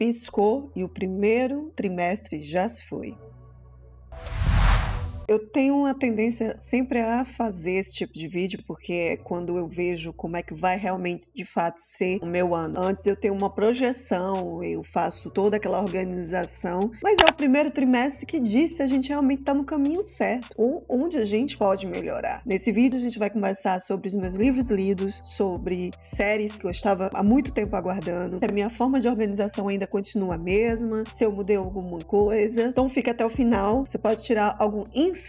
piscou e o primeiro trimestre já se foi. Eu tenho uma tendência sempre a fazer esse tipo de vídeo, porque é quando eu vejo como é que vai realmente, de fato, ser o meu ano. Antes eu tenho uma projeção, eu faço toda aquela organização, mas é o primeiro trimestre que diz se a gente realmente está no caminho certo, ou onde a gente pode melhorar. Nesse vídeo a gente vai conversar sobre os meus livros lidos, sobre séries que eu estava há muito tempo aguardando, se a minha forma de organização ainda continua a mesma, se eu mudei alguma coisa. Então fica até o final, você pode tirar algum insight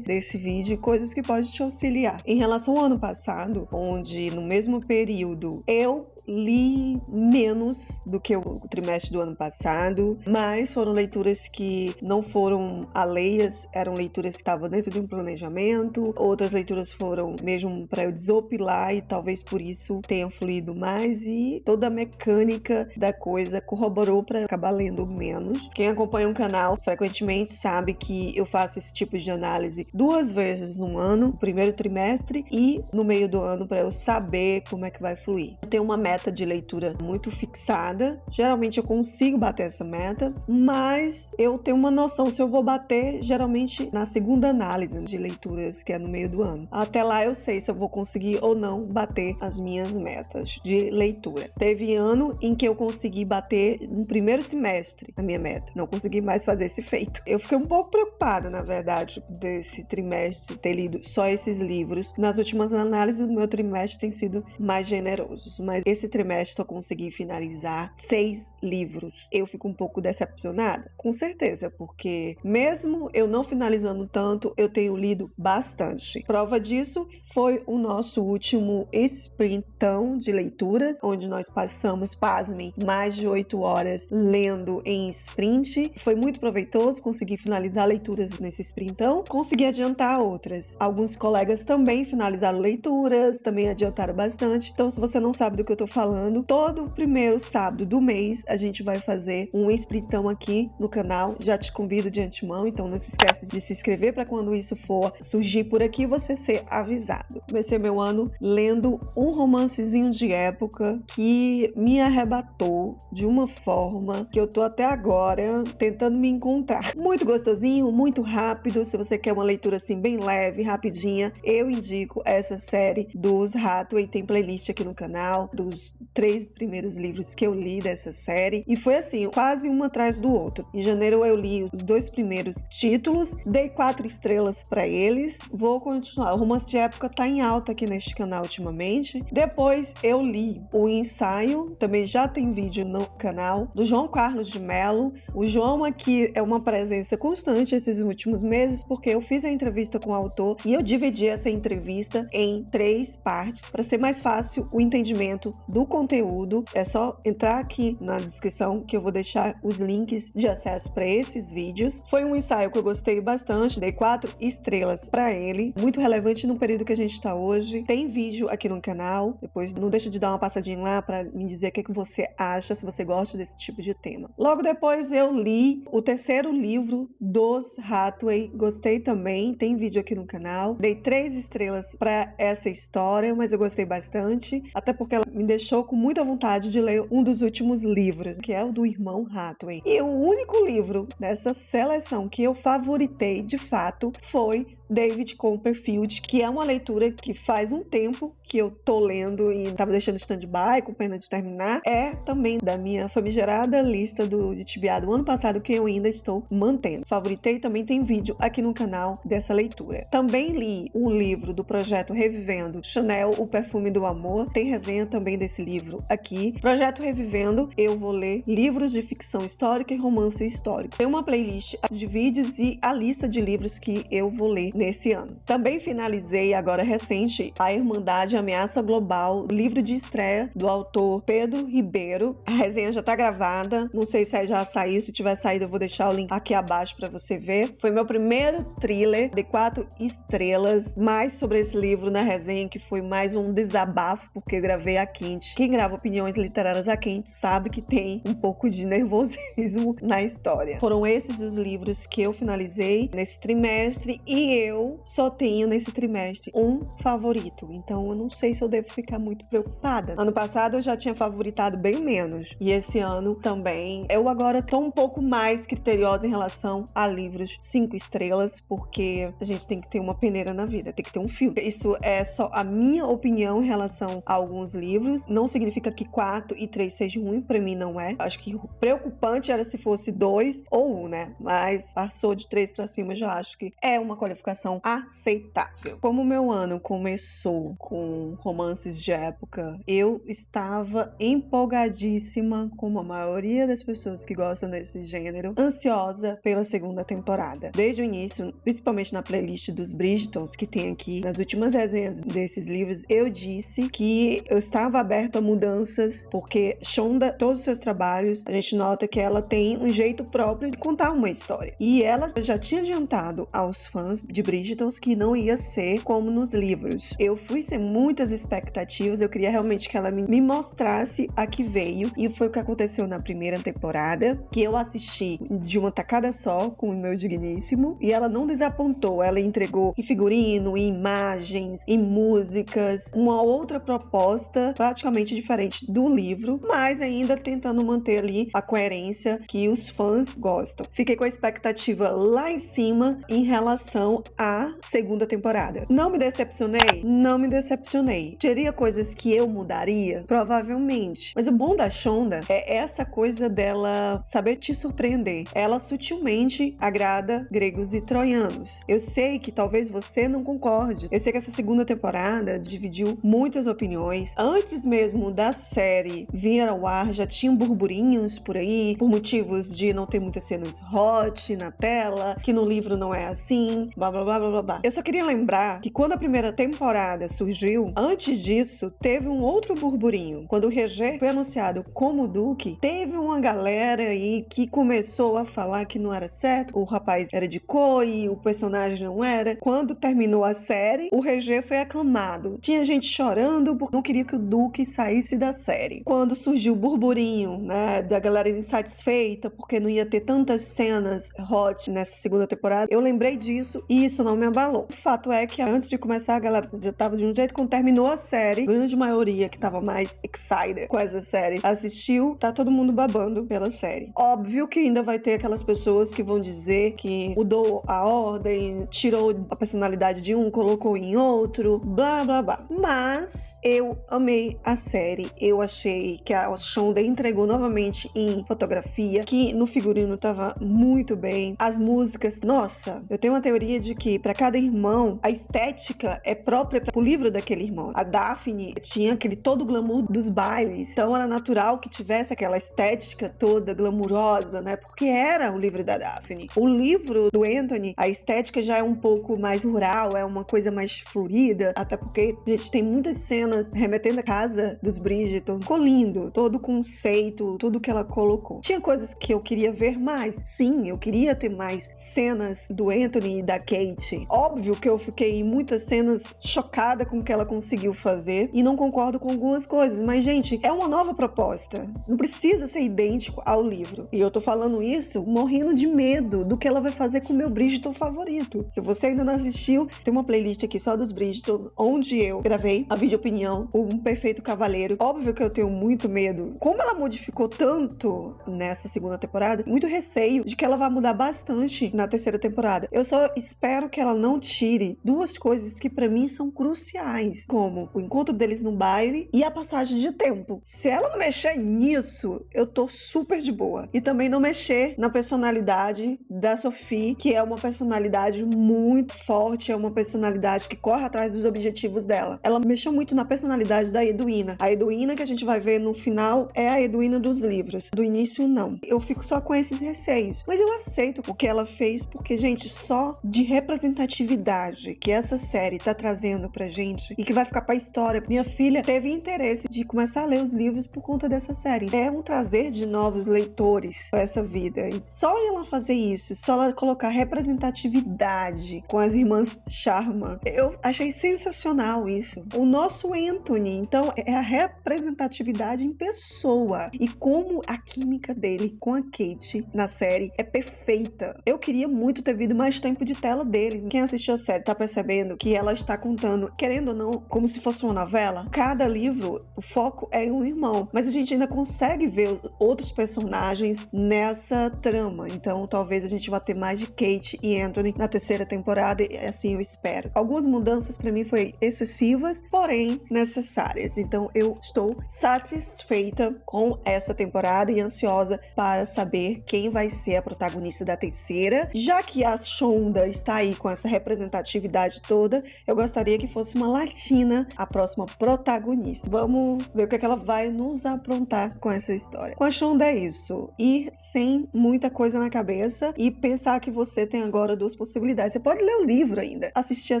desse vídeo, coisas que podem te auxiliar. Em relação ao ano passado, onde no mesmo período eu li menos do que o trimestre do ano passado, mas foram leituras que não foram alheias, eram leituras que estavam dentro de um planejamento, outras leituras foram mesmo para eu desopilar e talvez por isso tenha fluído mais, e toda a mecânica da coisa corroborou para acabar lendo menos. Quem acompanha o canal frequentemente sabe que eu faço esse tipo de análise 2 vezes no ano, no primeiro trimestre e no meio do ano, para eu saber como é que vai fluir. Eu tenho uma meta de leitura muito fixada, geralmente eu consigo bater essa meta, mas eu tenho uma noção se eu vou bater geralmente na segunda análise de leituras, que é no meio do ano. Até lá eu sei se eu vou conseguir ou não bater as minhas metas de leitura. Teve ano em que eu consegui bater no primeiro semestre a minha meta, não consegui mais fazer esse feito. Eu fiquei um pouco preocupada, na verdade, desse trimestre ter lido só esses livros. Nas últimas análises, o meu trimestre tem sido mais generoso, mas esse trimestre só consegui finalizar 6 livros. Eu fico um pouco decepcionada? Com certeza, porque mesmo eu não finalizando tanto, eu tenho lido bastante. Prova disso foi o nosso último sprintão de leituras, onde nós passamos, pasmem, mais de 8 horas lendo em sprint. Foi muito proveitoso, consegui finalizar leituras nesse sprint. Então, consegui adiantar outras. Alguns colegas também finalizaram leituras, também adiantaram bastante. Então, se você não sabe do que eu tô falando, todo primeiro sábado do mês a gente vai fazer um sprintão aqui no canal. Já te convido de antemão, então não se esquece de se inscrever para quando isso for surgir por aqui, você ser avisado. Comecei meu ano lendo um romancezinho de época que me arrebatou de uma forma que eu tô até agora tentando me encontrar. Muito gostosinho, muito rápido. Se você quer uma leitura assim bem leve, rapidinha, eu indico essa série dos Hathaway. Tem playlist aqui no canal dos 3 primeiros livros que eu li dessa série, e foi assim, quase um atrás do outro. Em janeiro eu li os 2 primeiros títulos, dei 4 estrelas para eles. Vou continuar. O romance de época tá em alta aqui neste canal ultimamente. Depois eu li o ensaio, também já tem vídeo no canal, do João Carlos de Mello. O João aqui é uma presença constante esses últimos meses, porque eu fiz a entrevista com o autor e eu dividi essa entrevista em 3 partes para ser mais fácil o entendimento do conteúdo. É só entrar aqui na descrição que eu vou deixar os links de acesso para esses vídeos. Foi um ensaio que eu gostei bastante, dei 4 estrelas para ele, muito relevante no período que a gente está hoje. Tem vídeo aqui no canal, depois não deixa de dar uma passadinha lá para me dizer o que você acha, se você gosta desse tipo de tema. Logo depois eu li o 3º livro dos Hathaway, gostei também, tem vídeo aqui no canal. Dei 3 estrelas para essa história, mas eu gostei bastante, até porque ela me deixou com muita vontade de ler um dos últimos livros, que é o do irmão Hathaway. E o único livro dessa seleção que eu favoritei, de fato, foi David Copperfield, que é uma leitura que faz um tempo que eu tô lendo e tava deixando stand-by com pena de terminar. É também da minha famigerada lista de TBA do ano passado, que eu ainda estou mantendo. Favoritei, também tem vídeo aqui no canal dessa leitura. Também li um livro do projeto Revivendo, Chanel, o Perfume do Amor. Tem resenha também desse livro aqui. Projeto Revivendo, eu vou ler livros de ficção histórica e romance histórico. Tem uma playlist de vídeos e a lista de livros que eu vou ler nesse ano. Também finalizei agora recente A Irmandade Ameaça Global, livro de estreia do autor Pedro Ribeiro. A resenha já tá gravada, não sei se já saiu, se tiver saído eu vou deixar o link aqui abaixo para você ver. Foi meu primeiro thriller, de 4 estrelas. Mais sobre esse livro na resenha, que foi mais um desabafo, porque eu gravei a quente. Quem grava opiniões literárias a quente sabe que tem um pouco de nervosismo na história. Foram esses os livros que eu finalizei nesse trimestre, e eu só tenho nesse trimestre um favorito, então eu não sei se eu devo ficar muito preocupada. Ano passado eu já tinha favoritado bem menos, e esse ano também. Eu agora tô um pouco mais criteriosa em relação a livros 5 estrelas, porque a gente tem que ter uma peneira na vida, tem que ter um filtro. Isso é só a minha opinião em relação a alguns livros, não significa que 4 e 3 seja ruim, pra mim não é. Acho que o preocupante era se fosse 2 ou 1, né? Mas passou de 3 pra cima, já acho que é uma qualificação aceitável. Como o meu ano começou com romances de época, eu estava empolgadíssima, como a maioria das pessoas que gostam desse gênero, ansiosa pela segunda temporada. Desde o início, principalmente na playlist dos Bridgertons, que tem aqui nas últimas resenhas desses livros, eu disse que eu estava aberta a mudanças, porque Shonda, todos os seus trabalhos, a gente nota que ela tem um jeito próprio de contar uma história. E ela já tinha adiantado aos fãs de Bridgertons que não ia ser como nos livros. Eu fui sem muitas expectativas, eu queria realmente que ela me mostrasse a que veio, e foi o que aconteceu na primeira temporada, que eu assisti de uma tacada só com o meu digníssimo, e ela não desapontou, ela entregou em figurino, em imagens, em músicas, uma outra proposta praticamente diferente do livro, mas ainda tentando manter ali a coerência que os fãs gostam. Fiquei com a expectativa lá em cima em relação à segunda temporada. Não me decepcionei? Não me decepcionei. Teria coisas que eu mudaria? Provavelmente. Mas o bom da Shonda é essa coisa dela saber te surpreender. Ela sutilmente agrada gregos e troianos. Eu sei que talvez você não concorde. Eu sei que essa segunda temporada dividiu muitas opiniões. Antes mesmo da série vir ao ar, já tinham burburinhos por aí, por motivos de não ter muitas cenas hot na tela, que no livro não é assim, blá blá blá blá blá. Eu só queria lembrar que quando a primeira temporada surgiu, antes disso, teve um outro burburinho. Quando o Roger foi anunciado como Duque, teve uma galera aí que começou a falar que não era certo, o rapaz era de cor e o personagem não era. Quando terminou a série, o Roger foi aclamado. Tinha gente chorando porque não queria que o Duque saísse da série. Quando surgiu o burburinho, né, da galera insatisfeita porque não ia ter tantas cenas hot nessa segunda temporada, eu lembrei disso e isso não me abalou. O fato é que antes de começar a galera já tava de um jeito, quando terminou a série, a grande maioria que tava mais excited com essa série assistiu, tá todo mundo babando pela série. Óbvio que ainda vai ter aquelas pessoas que vão dizer que mudou a ordem, tirou a personalidade de um, colocou em outro, blá blá blá. Mas eu amei a série. Eu achei que a Shonda entregou novamente em fotografia, que no figurino tava muito bem. As músicas, nossa, eu tenho uma teoria de que para cada irmão a estética é própria pro livro daquele irmão. A Daphne tinha aquele todo glamour dos bailes, então era natural que tivesse aquela estética toda glamurosa, né? Porque era o livro da Daphne. O livro do Anthony, a estética já é um pouco mais rural, é uma coisa mais fluida, até porque a gente tem muitas cenas remetendo à casa dos Bridgerton. Ficou lindo, todo o conceito, tudo que ela colocou. Tinha coisas que eu queria ver mais. Sim, eu queria ter mais cenas do Anthony e da Kate. Óbvio que eu fiquei em muitas cenas chocada com o que ela conseguiu fazer e não concordo com algumas coisas, mas gente, é uma nova proposta. Não precisa ser idêntico ao livro. E eu tô falando isso morrendo de medo do que ela vai fazer com o meu Bridgerton favorito. Se você ainda não assistiu, tem uma playlist aqui só dos Bridgerton, onde eu gravei a vídeo opinião, Um Perfeito Cavaleiro. Óbvio que eu tenho muito medo. Como ela modificou tanto nessa segunda temporada, muito receio de que ela vai mudar bastante na terceira temporada. Eu só espero que ela não tire duas coisas que pra mim são cruciais, como o encontro deles no baile e a passagem de tempo. Se ela não mexer nisso, eu tô super de boa. E também não mexer na personalidade da Sophie, que é uma personalidade muito forte, é uma personalidade que corre atrás dos objetivos dela. Ela mexeu muito na personalidade da Edwina. A Edwina que a gente vai ver no final é a Edwina dos livros. Do início, não. Eu fico só com esses receios. Mas eu aceito o que ela fez, porque, gente, só de representatividade que essa série tá trazendo pra gente e que vai ficar pra história. Minha filha teve interesse de começar a ler os livros por conta dessa série. É um trazer de novos leitores pra essa vida. E só ela fazer isso, só ela colocar representatividade com as irmãs Sharma, eu achei sensacional isso. O nosso Anthony, então, é a representatividade em pessoa. E como a química dele com a Kate na série é perfeita. Eu queria muito ter visto mais tempo de tela dele. Quem assistiu a série tá percebendo que ela está contando, querendo ou não, como se fosse uma novela. Cada livro, o foco é um irmão, mas a gente ainda consegue ver outros personagens nessa trama. Então, talvez a gente vá ter mais de Kate e Anthony na terceira temporada, e assim eu espero. Algumas mudanças para mim foram excessivas, porém necessárias. Então, eu estou satisfeita com essa temporada e ansiosa para saber quem vai ser a protagonista da terceira. Já que a Shonda está aí com essa representatividade toda, eu gostaria que fosse uma latina a próxima protagonista. Vamos ver o que ela vai nos aprontar com essa história. Com a Shonda é isso, ir sem muita coisa na cabeça e pensar que você tem agora duas possibilidades. Você pode ler o livro ainda, assistir a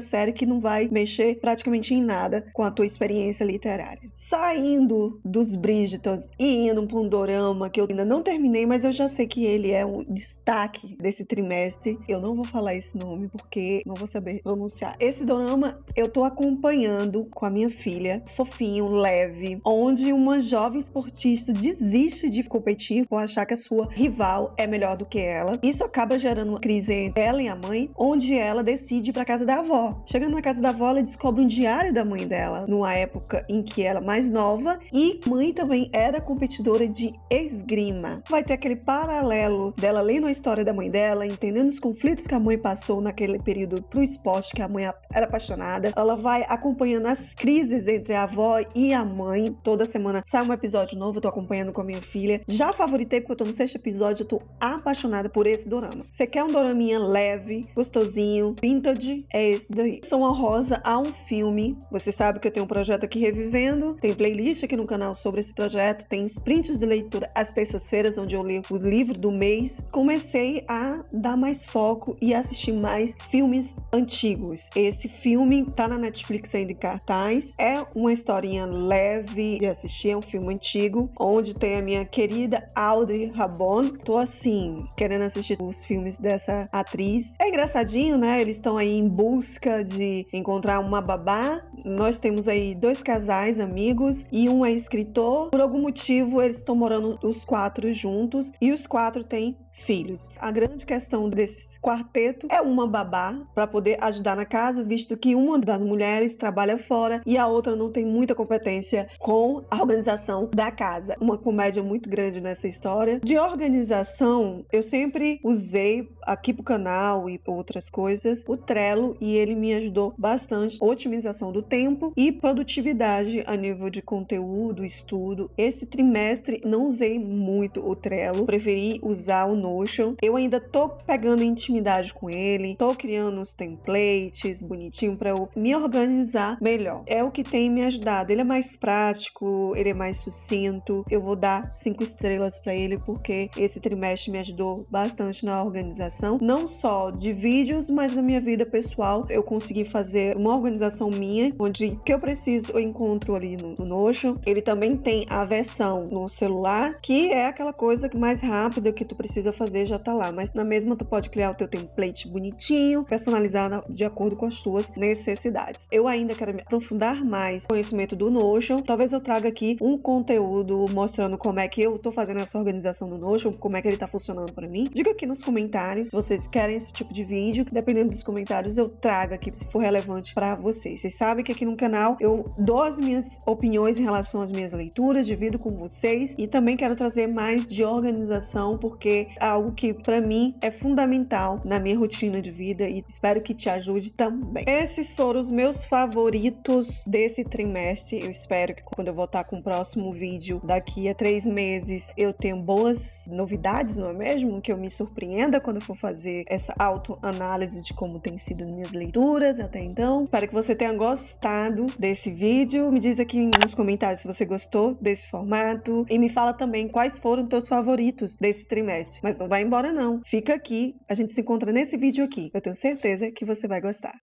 série que não vai mexer praticamente em nada com a tua experiência literária. Saindo dos Bridgertons e indo para um dorama que eu ainda não terminei, mas eu já sei que ele é um destaque desse trimestre. Eu não vou falar esse nome porque não vou saber pronunciar. Esse dorama eu tô acompanhando com a minha filha, fofinho, leve, onde uma jovem esportista desiste de competir por achar que a sua rival é melhor do que ela. Isso acaba gerando uma crise entre ela e a mãe, onde ela decide ir pra casa da avó. Chegando na casa da avó, ela descobre um diário da mãe dela, numa época em que ela é mais nova, e mãe também era competidora de esgrima. Vai ter aquele paralelo dela lendo a história da mãe dela, entendendo os conflitos que a mãe passou naquele período pro esporte, que a mãe era apaixonada. Ela vai acompanhando as crises entre a avó e a mãe. Toda semana sai um episódio novo, eu tô acompanhando com a minha filha. Já favoritei porque eu tô no 6º episódio, eu tô apaixonada por esse dorama. Você quer um doraminha leve, gostosinho, vintage? É esse daí. Menção honrosa a um filme. Você sabe que eu tenho um projeto aqui revivendo, tem playlist aqui no canal sobre esse projeto, tem sprints de leitura às terças-feiras, onde eu leio o livro do mês. Comecei a dar mais foco e assistir mais filmes antigos. Esse filme tá na Netflix ainda em cartaz. É uma historinha leve de assistir, é um filme antigo, onde tem a minha querida Audrey Hepburn. Tô assim, querendo assistir os filmes dessa atriz. É engraçadinho, né? Eles estão aí em busca de encontrar uma babá. Nós temos aí 2 casais amigos e um é escritor. Por algum motivo, eles estão morando os 4 juntos e os 4 têm filhos. A grande questão desse quarteto é uma babá para poder ajudar na casa, visto que uma das mulheres trabalha fora e a outra não tem muita competência com a organização da casa. Uma comédia muito grande nessa história. De organização, eu sempre usei aqui pro canal e outras coisas, o Trello, e ele me ajudou bastante. Otimização do tempo e produtividade a nível de conteúdo, estudo. Esse trimestre não usei muito o Trello, preferi usar o Notion. Eu ainda tô pegando intimidade com ele, tô criando uns templates bonitinho para eu me organizar melhor. É o que tem me ajudado. Ele é mais prático, ele é mais sucinto. Eu vou dar 5 estrelas para ele porque esse trimestre me ajudou bastante na organização, não só de vídeos, mas na minha vida pessoal. Eu consegui fazer uma organização minha, onde o que eu preciso eu encontro ali no Notion. Ele também tem a versão no celular, que é aquela coisa que mais rápida que tu precisa fazer já tá lá, mas na mesma tu pode criar o teu template bonitinho, personalizado de acordo com as tuas necessidades. Eu ainda quero me aprofundar mais no conhecimento do Notion. Talvez eu traga aqui um conteúdo mostrando como é que eu tô fazendo essa organização do Notion, como é que ele tá funcionando para mim. Diga aqui nos comentários se vocês querem esse tipo de vídeo, que dependendo dos comentários eu trago aqui se for relevante para vocês. Vocês sabem que aqui no canal eu dou as minhas opiniões em relação às minhas leituras, divido com vocês e também quero trazer mais de organização, porque é algo que para mim é fundamental na minha rotina de vida e espero que te ajude também. Esses foram os meus favoritos desse trimestre. Eu espero que quando eu voltar com o próximo vídeo daqui a 3 meses eu tenha boas novidades, não é mesmo? Que eu me surpreenda quando eu for fazer essa autoanálise de como tem sido as minhas leituras até então. Espero que você tenha gostado desse vídeo. Me diz aqui nos comentários se você gostou desse formato e me fala também quais foram teus favoritos desse trimestre. Mas não vai embora não. Fica aqui, a gente se encontra nesse vídeo aqui. Eu tenho certeza que você vai gostar.